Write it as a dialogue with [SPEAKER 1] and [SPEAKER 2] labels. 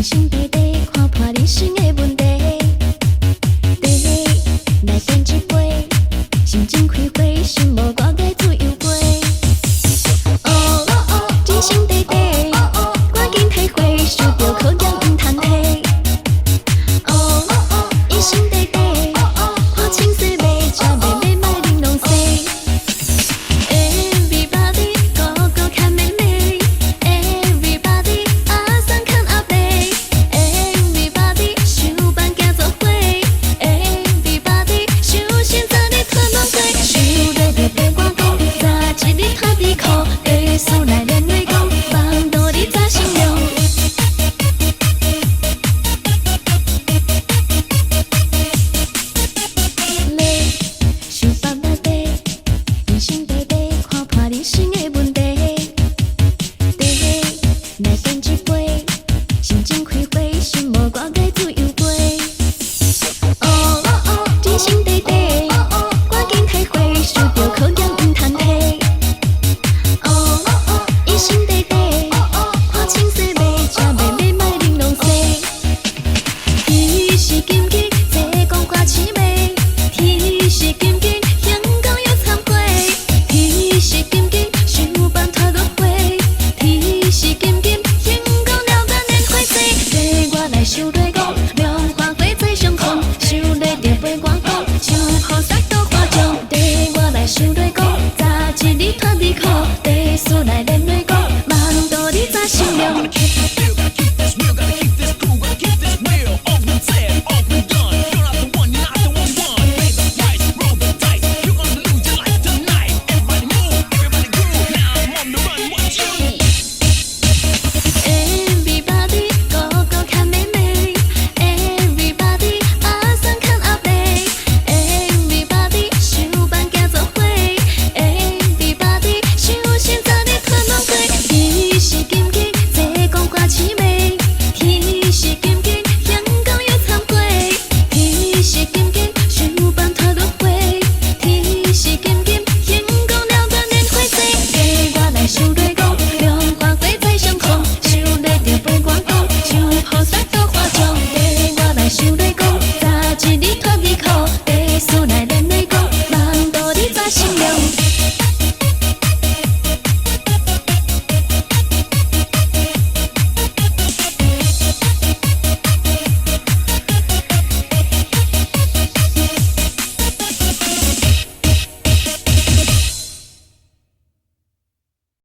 [SPEAKER 1] 人生短短，看破人生的问题。第来点一杯，心情开花，心无我该自由飞。哦哦哦，人生短短，赶紧体会，输着考验毋通退。哦哦哦，人生短短，看清水袂食袂买卖玲珑西。Everybody go go 看妹妹 ，Everybody 阿三看阿伯 ，Everybody 上班行做伙 ，Everybody 想现在你吞拢过，想要就对我讲，早一日拖地裤，地鼠来连累讲，放倒你早心凉。累，想放内底，人生短短，看破人生的问题。第来点一杯，心情开